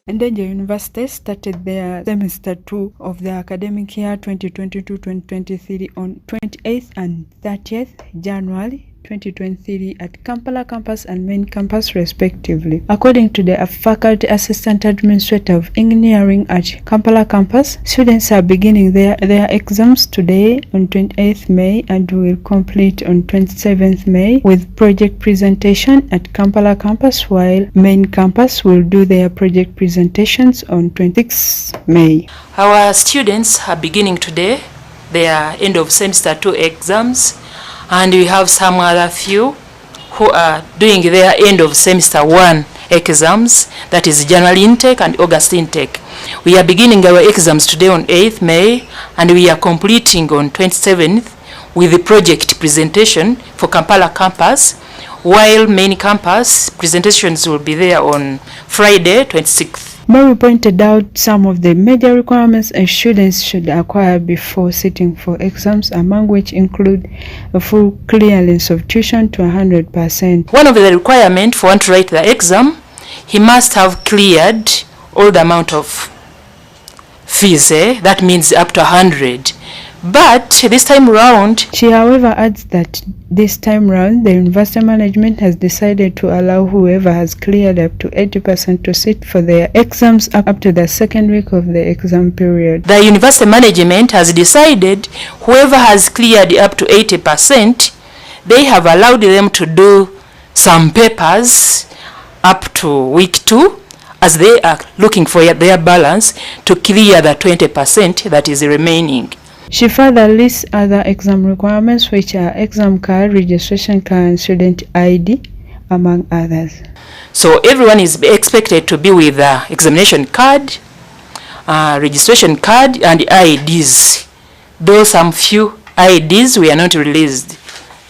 Ndejje University started their semester 2 of the academic year 2022-2023 on 28th and 30th January 2023 at Kampala campus and main campus respectively. According to the faculty assistant administrator of engineering at Kampala campus, students are beginning their exams today on 28th May and will complete on 27th May with project presentation at Kampala campus, while main campus will do their project presentations on 26th May. Our students are beginning today their end of semester 2 exams, and we have some other few who are doing their end of semester 1 exams, that is January intake and August intake. We are beginning our exams today on 8th May and we are completing on 27th with the project presentation for Kampala campus, while main campus presentations will be there on Friday 26th. Mary pointed out some of the major requirements a students should acquire before sitting for exams, among which include a full clearance of tuition to 100%. One of the requirements for one to write the exam, he must have cleared all the amount of fees, that means up to 100. But this time round, she however adds that this time round the university management has decided to allow whoever has cleared up to 80% to sit for their exams up to the second week of the exam period. The university management has decided whoever has cleared up to 80%, they have allowed them to do some papers up to week 2 as they are looking for their balance to clear the 20% that is remaining. She further lists other exam requirements, which are exam card, registration card, and student ID, among others. So everyone is expected to be with the examination card, registration card, and IDs. Though some few IDs were not released,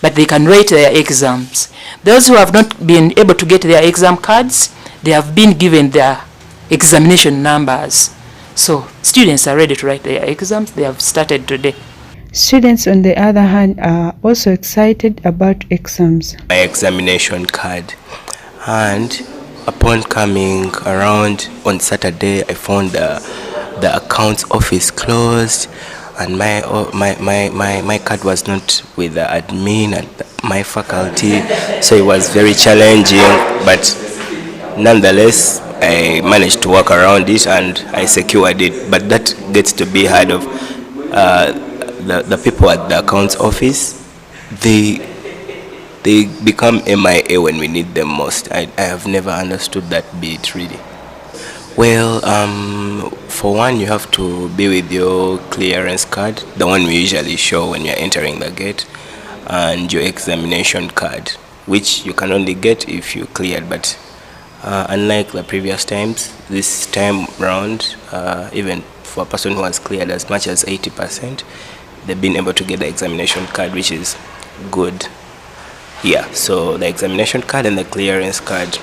but they can write their exams. Those who have not been able to get their exam cards, they have been given their examination numbers. So students are ready to write their exams. They have started today. Students, on the other hand, are also excited about exams. My examination card, and upon coming around on Saturday, I found the accounts office closed, and my card was not with the admin at my faculty, so it was very challenging, but nonetheless I managed to work around it and I secured it. But that gets to be hard of the people at the accounts office. They become MIA when we need them most. I have never understood that bit really. Well, for one, you have to be with your clearance card, the one we usually show when you're entering the gate, and your examination card, which you can only get if you cleared. But unlike the previous times, this time round, even for a person who has cleared as much as 80%, they've been able to get the examination card, which is good. Yeah, so the examination card and the clearance card.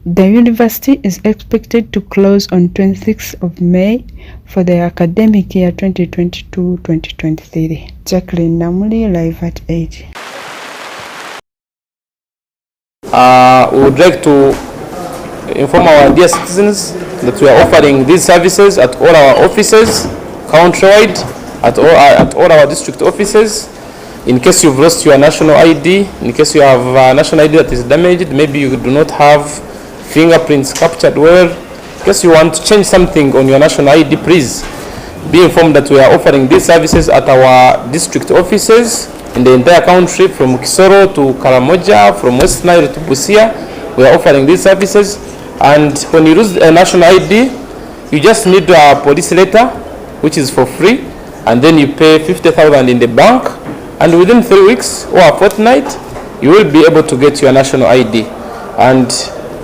The university is expected to close on 26th of May for the academic year 2022-2023. Jacqueline Namuli, live at 8. We would like to inform our dear citizens that we are offering these services at all our offices, countrywide, at all our district offices. In case you've lost your national ID, in case you have a national ID that is damaged, maybe you do not have fingerprints captured well, in case you want to change something on your national ID, please be informed that we are offering these services at our district offices in the entire country, from Kisoro to Karamoja, from West Nile to Busia. We are offering these services. And when you lose a national ID, you just need a police letter, which is for free, and then you pay 50,000 in the bank, and within 3 weeks or a fortnight, you will be able to get your national ID. And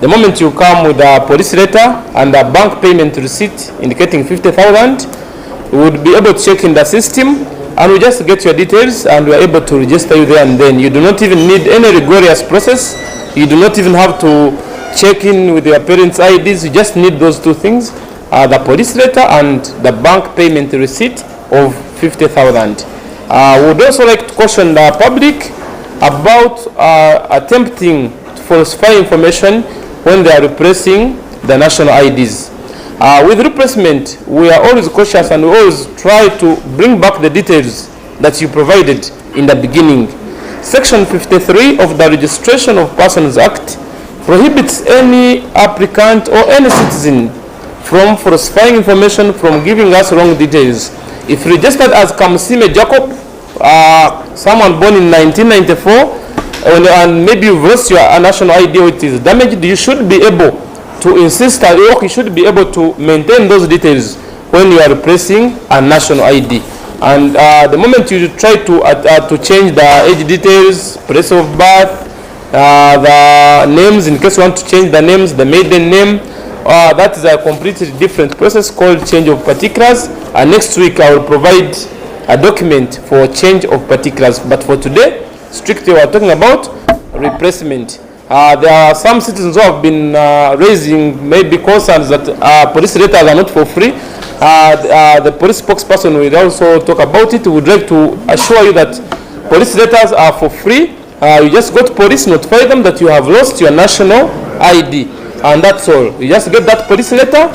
the moment you come with a police letter and a bank payment receipt indicating 50,000, we would be able to check in the system, and we just get your details, and we are able to register you there and then. You do not even need any rigorous process. You do not even have to check in with your parents' IDs. You just need those two things, the police letter and the bank payment receipt of 50,000. We would also like to caution the public about attempting to falsify information when they are repressing the national IDs. With replacement, we are always cautious and we always try to bring back the details that you provided in the beginning. Section 53 of the Registration of Persons Act prohibits any applicant or any citizen from falsifying information, from giving us wrong details. If registered as Kamsime Jacob, someone born in 1994, and maybe you've lost your national ID or it is damaged, you should be able to insist that you should be able to maintain those details when you are replacing a national ID. And the moment you try to change the age details, place of birth, the names, in case you want to change the names, the maiden name, that is a completely different process called change of particulars. And next week I will provide a document for change of particulars. But for today, strictly we are talking about replacement. There are some citizens who have been raising maybe concerns that police letters are not for free. The police spokesperson will also talk about it. We would like to assure you that police letters are for free. You just go to police, notify them that you have lost your national ID, and that's all. You just get that police letter,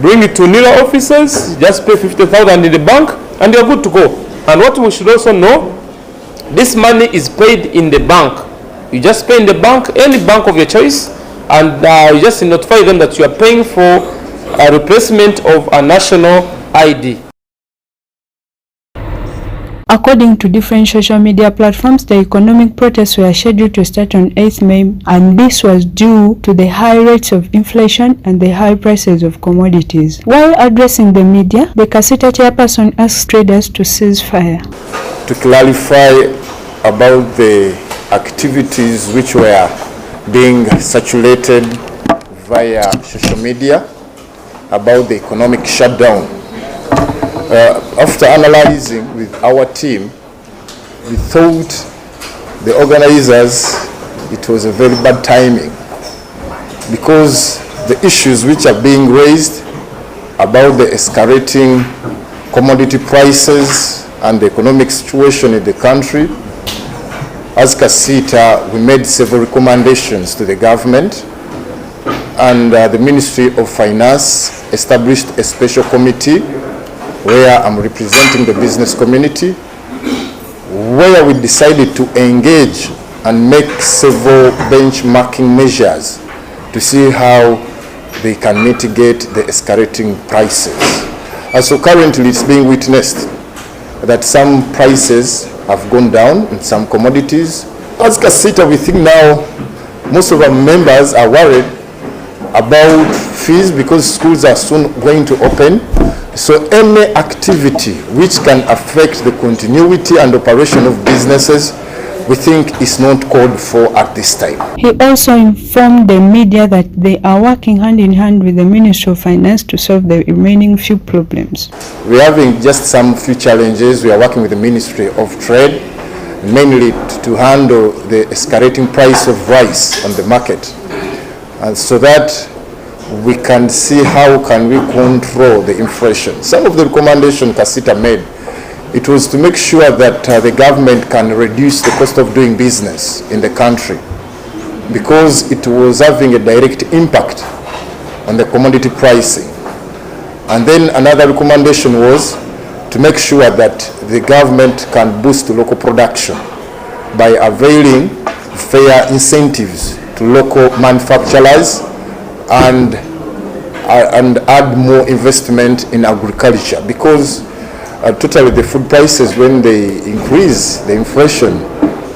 bring it to NILA officers, just pay 50,000 in the bank, and you're good to go. And what we should also know, this money is paid in the bank. You just pay in the bank, any bank of your choice, and you just notify them that you are paying for a replacement of a national ID. According to different social media platforms, the economic protests were scheduled to start on 8th May, and this was due to the high rates of inflation and the high prices of commodities. While addressing the media, the Kasita chairperson asked traders to cease fire. To clarify about the activities which were being circulated via social media about the economic shutdown. After analyzing with our team, we thought the organizers, it was a very bad timing, because the issues which are being raised about the escalating commodity prices and the economic situation in the country, as Kasita, we made several recommendations to the government, and the Ministry of Finance established a special committee where I'm representing the business community, where we decided to engage and make several benchmarking measures to see how they can mitigate the escalating prices. And so currently it's being witnessed that some prices have gone down in some commodities. As Kasita, we think now most of our members are worried about fees because schools are soon going to open. So any activity which can affect the continuity and operation of businesses, we think is not called for at this time. He also informed the media that they are working hand in hand with the Ministry of Finance to solve the remaining few problems. We're having just some few challenges. We are working with the Ministry of Trade, mainly to handle the escalating price of rice on the market, and so that we can see how can we control the inflation. Some of the recommendations Kasita made, it was to make sure that the government can reduce the cost of doing business in the country, because it was having a direct impact on the commodity pricing. And then another recommendation was to make sure that the government can boost local production by availing fair incentives to local manufacturers and add more investment in agriculture, because totally the food prices, when they increase, the inflation,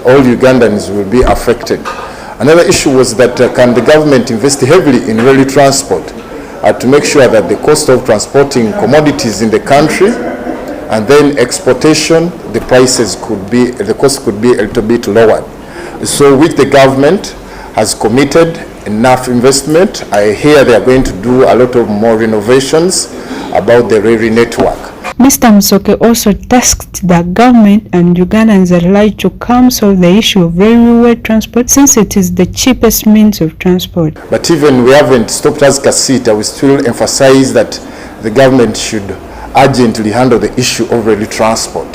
all Ugandans will be affected. Another issue was that can the government invest heavily in rail transport to make sure that the cost of transporting commodities in the country and then exportation, the cost could be a little bit lower. So which the government has committed enough investment. I hear they are going to do a lot of more renovations about the railway network. Mr. Musoke also tasked the government and Ugandans alike to come solve the issue of railway transport, since it is the cheapest means of transport. But even we haven't stopped as Kasita, we still emphasize that the government should urgently handle the issue of railway transport,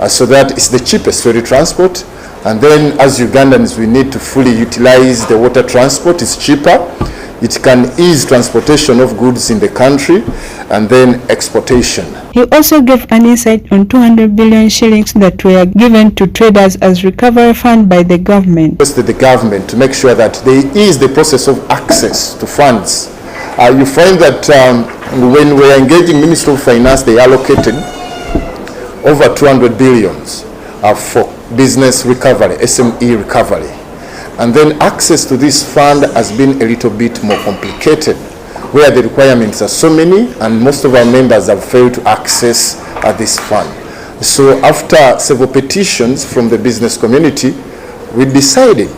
so that it's the cheapest railway transport. And then as Ugandans, we need to fully utilize the water transport. It's cheaper. It can ease transportation of goods in the country and then exportation. He also gave an insight on 200 billion shillings that were given to traders as recovery fund by the government. The government to make sure that they ease the process of access to funds. You find that when we are engaging Ministry of Finance, they allocated over 200 billions for business recovery, SME recovery. And then access to this fund has been a little bit more complicated, where the requirements are so many and most of our members have failed to access this fund. So after several petitions from the business community, we decided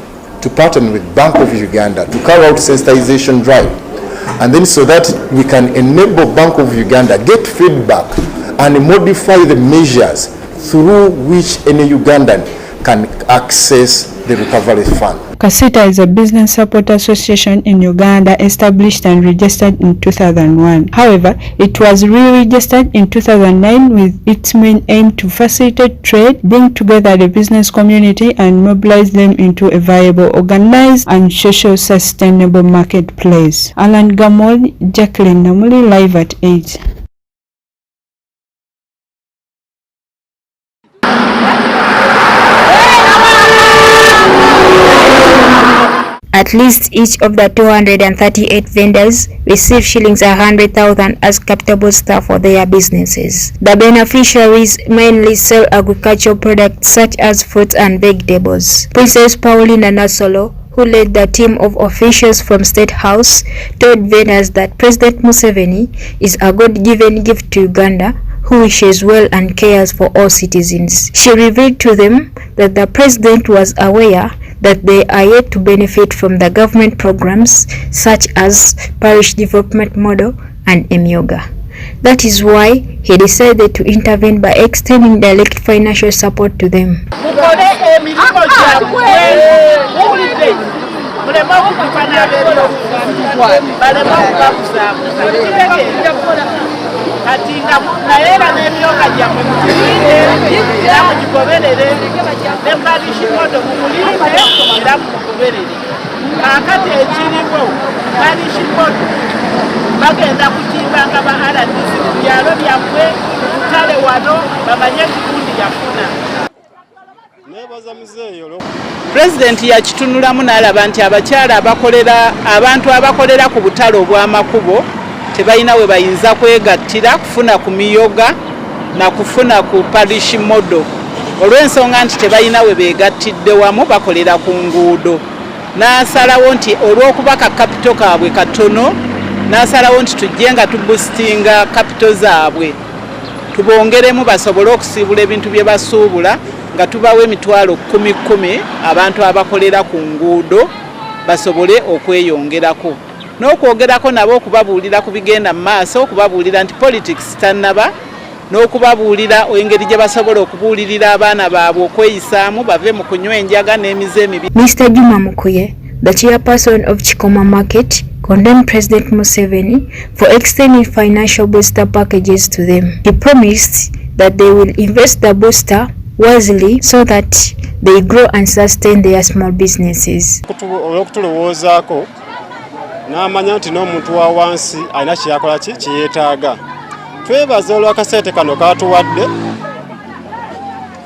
to partner with Bank of Uganda to carry out sensitization drive. And then so that we can enable Bank of Uganda get feedback and modify the measures through which any Ugandan can access the recovery fund. Kasita is a business support association in Uganda established and registered in 2001. However, it was re-registered in 2009 with its main aim to facilitate trade, bring together the business community and mobilize them into a viable, organized and social sustainable marketplace. Alan Gamol, Jacqueline Namuli, live at 8. At least each of the 238 vendors received shillings 100,000 as capital booster for their businesses. The beneficiaries mainly sell agricultural products such as fruits and vegetables. Princess Paulina Nasolo, who led the team of officials from State House, told vendors that President Museveni is a God-given gift to Uganda, who wishes well and cares for all citizens. She revealed to them that the president was aware that they are yet to benefit from the government programs such as Parish Development Model and Emyoga. That is why he decided to intervene by extending direct financial support to them. Katinga naera n'ebyoka gya mukulinde era mugigoberere ne Parish Model mumulinde era mumugoberere. Kaakati ekiriwo Parish Model bagenda kutimbanga ba RDC ku byalo byammwe kale wano bamanye kikundi yafuna. Pulezidenti yakitunulamu n'alaba nti abakyala abantu abakolera ku butale obw'amakubo tebalina we bayinza kwegattira kufuna ku miyoga na kufuna ku Parish Model olw'ensonga nti tebalina we beegattidde wamu bakolera ku nguudo. N'asalawo nti olw'okuba ka kapito kaabwe katono, n'asalawo nti tujje nga tubusitinga kapito zaabwe tubongeremu basobole okusiibula ebintu bye basuubula nga tubawa emitwalo 10,000 abantu abakolera ku nguudo basobole okweyongerako. N'okwogerako nabo okubabuulira ku bigenda mu maaso, okubabuulira nti politics tannaba, n'okubabuulira engeri gye basobola okubuulirira abaana baabwe okweyisaamu bave mu kunywa enjaga n'emize emibi. Mr. Juma Mukuye, the chairperson of Chikoma Market, condemned President Museveni for extending financial booster packages to them. He promised that they will invest the booster wisely so that they grow and sustain their small businesses. N'amanya nti n'omuntu wa wansi alina kyakola kiyeetaaga. Twebaza olw'akaseete kano katuwadde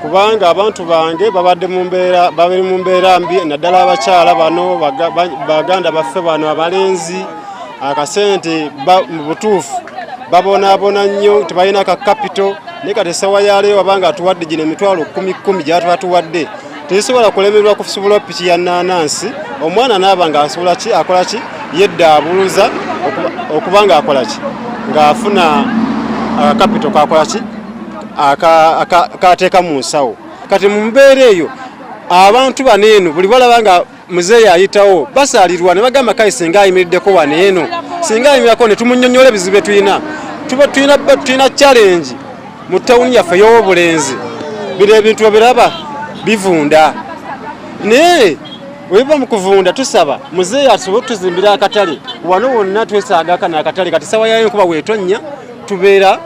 kubanga abantu bange babadde mu mbeera mbi, naddala abakyala bano baganda baffe bano abalenzi akasente mu butuufu babonaabona nnyo tebalina ka kapito naye kati essaawa yaleero wabanga atuwadde gino emitwalo 10,000 gy'atuwadde tezisobola kulemererwa kufusobola piki ya nnaanansi. Omwana naaba nga akola ki yeddabuluza okubanga akola ki ng'afuna kapito kakola ki akateeka mu nsawo. Kati mu mbeera eyo abantu baneeno buli balaba nga muzeeyi ayitawo basaalirwa ne bagamba kale singa ayimiriddeko waneeno, singa ayimirako ne tumunyonnyola ebizibu bye tulina challenge mu tawuni yaffe y'obulenzi. Bino ebintu babiraba bivunda naye weba mu kuvunda tusaba muzeeyi asobole tuzimbira akatale wano wonna twesaaga kana akatale. Kati sawa yayo enkuba weetonya tubeera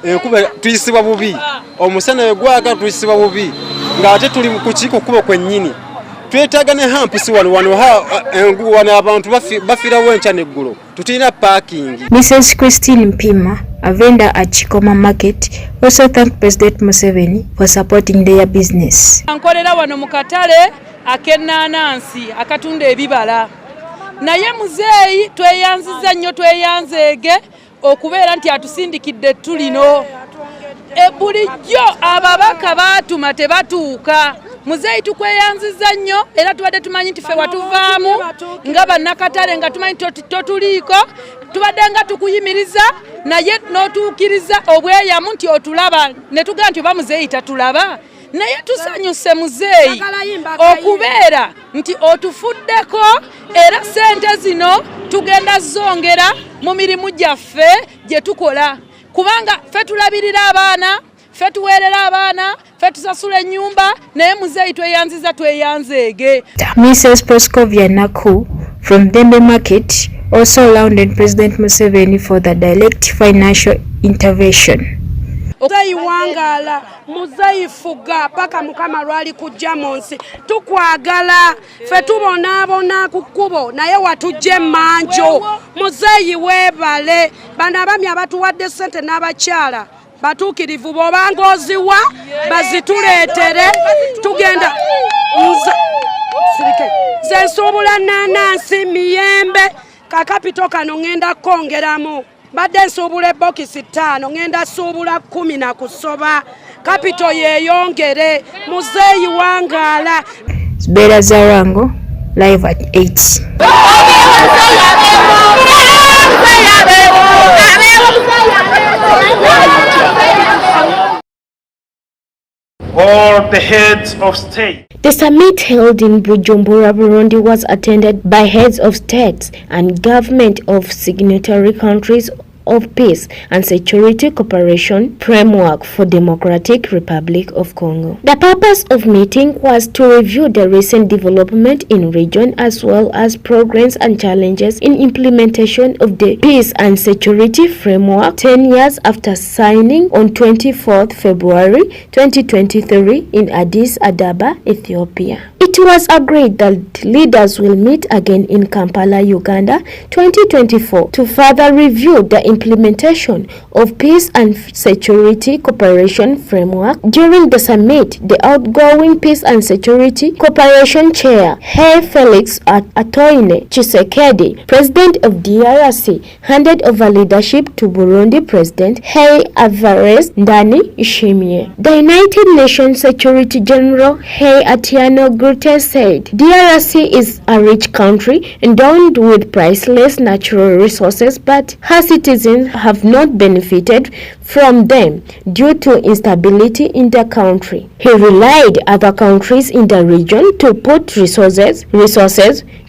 enkuba tuyisibwa bubi, omusana gwaka tuyisibwa bubi ng'ate tuli ku kiko kubo kwennyini twetaaga ne hampusi wano abantu bafiirawo enkya n'eggulu tutilina parking. Mrs. Christine Mpima, a vendor at Chikoma Market, also thanked President Museveni for supporting their business. Nkolera wano mu katale ak'ennaanansi akatunda ebibala. Naye muzeeyi tweyanziza nnyo tweyanzeege okubeera nti atusindikidde tulino. Bulijjo ababaka baatuma tebatuuka. Muzeeyi tukweyanziza nnyo era tubadde tumanyi nti ffe watuvaamu nga bannakatale nga tumanyi totuliiko tubadde nga tukuyimiriza naye n'otuukiriza obweyamu nti otulaba ne tugamba nti oba muzeeyi tatulaba. Naye tusanyuse muzeeyi okubeera nti otufuddeko era sente zino tugenda zongera mu mirimu gyaffe gye tukola kubanga ffe tulabirira abaana ffe tuweerera abaana ffe tusasula ennyumba naye muzeeyi tweyanziza tweyanzeege. Mrs. Proscovia Naku from Dembe Market also rounded President Museveni for the direct financial intervention. Muzeeyi wangaala muzeeyi fuga paka mukama lwali kujja mu nsi tukwagala ffe tubonaabona ku kkubo naye watujja emmanjo muzeeyi weebale bano abami abatuwadde ssente n'abakyala batuukirivu bw'obanga oziwa bazituleetere tugenda nze nsuubula nnaanansi miyembe kakapito kano ngenda kongeramu badde nsuubula ebokisi 5 ngenda suubula 10 na kusoba kapito yeeyongere muzeeyi wangaala. Bera Zarango live at 8. All the heads of state. The summit held in Bujumbura, Burundi was attended by heads of states and government of signatory countries of Peace and Security Cooperation Framework for Democratic Republic of Congo. The purpose of meeting was to review the recent development in region as well as progress and challenges in implementation of the Peace and Security Framework 10 years after signing on 24th February 2023 in Addis Ababa, Ethiopia. It was agreed that leaders will meet again in Kampala, Uganda 2024 to further review the implementation of Peace and Security Cooperation Framework. During the summit, the outgoing Peace and Security Cooperation Chair, Hey Felix Atoine Tshisekedi, President of DRC, handed over leadership to Burundi President Hey Alvarez Ndani Ishimie. The United Nations Security General Hey Atiano Guterres said, DRC is a rich country endowed with priceless natural resources, but her citizens have not benefited from them due to instability in the country. He relied other countries in the region to put resources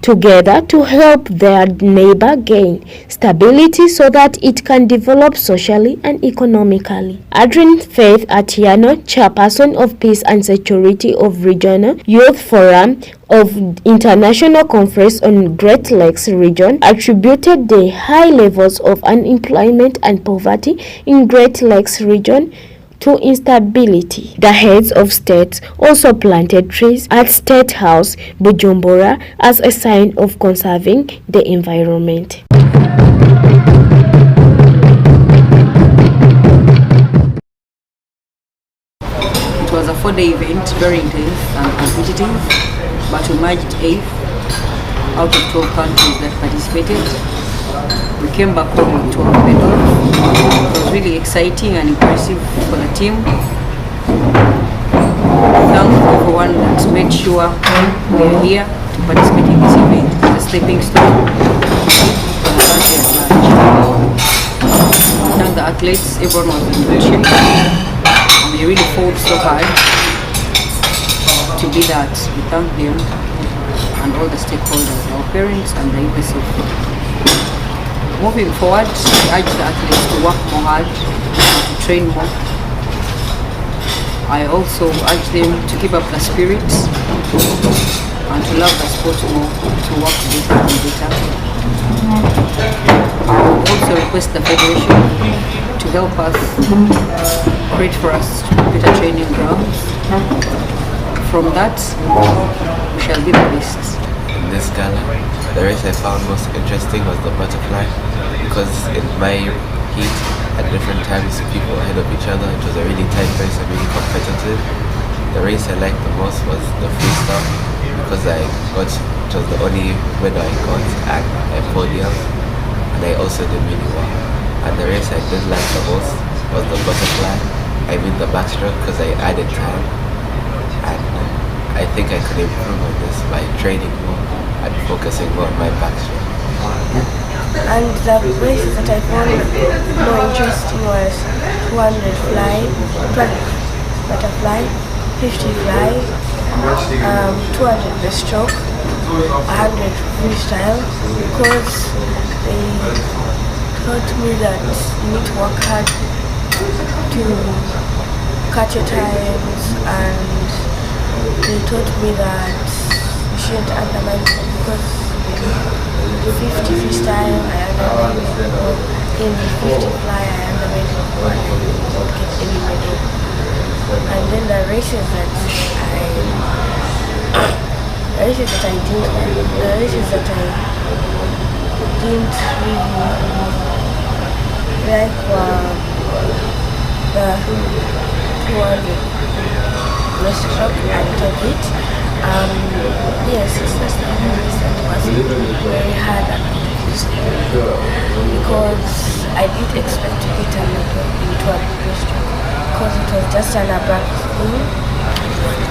together to help their neighbor gain stability so that it can develop socially and economically. Adrian Faith Atiano, chairperson of Peace and Security of Regional Youth Forum of International Conference on Great Lakes region, attributed the high levels of unemployment and poverty in Great Lakes region to instability. The heads of states also planted trees at State House, Bujumbura, as a sign of conserving the environment. It was a 4-day event, very intense and competitive, but we managed 8 out of 12 countries that participated. We came back home with 12 medals. It was really exciting and impressive for the team. Thank everyone that made sure we are here to participate in this event. It's a stepping stone for the country at large. Thank the athletes, everyone was in good shape. And they really fought so hard to be that. We thank them and all the stakeholders, our parents and the USF. Moving forward, I urge the athletes to work more hard, to train more. I also urge them to keep up the spirits and to love the sport more, to work better and better. I also request the Federation to help us create for us better training grounds from that, we shall be the best. In this gala, the race I found most interesting was the butterfly, because in my heat, at different times, people were ahead of each other. It was a really tight race and really competitive. The race I liked the most was the freestyle, because it was the only winner I got at a podium, and I also did really well. And the race I did like the most was the butterfly. I mean the backstroke, because I added time, and I think I could improve on this by training more and focusing more on my backstroke. And the races that I found more interesting was 200 fly, 12 butterfly, 50 fly, 200 breaststroke, 100 freestyle, because they taught me that you need to work hard to catch your times, and they taught me that you shouldn't undermine them, because 50 freestyle I undermined, in 50 fly I undermined, and I didn't get any medal. And then the races that I didn't really like were the 200 breaststroke and top it. Yes, it's just the race that was very hard and confusing, because I didn't expect to get a medal in 200 breaststroke, because it was just an abrupt thing.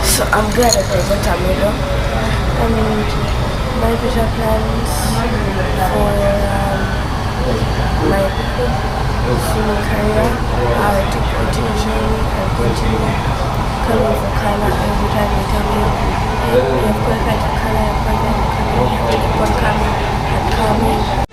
So I'm glad that I got a medal. And my future plans for my swimming career are to continue training and continue coming for Ghana every time they tell me you have qualified for Ghana, you have qualified for Ghana, you have to keep on coming and coming.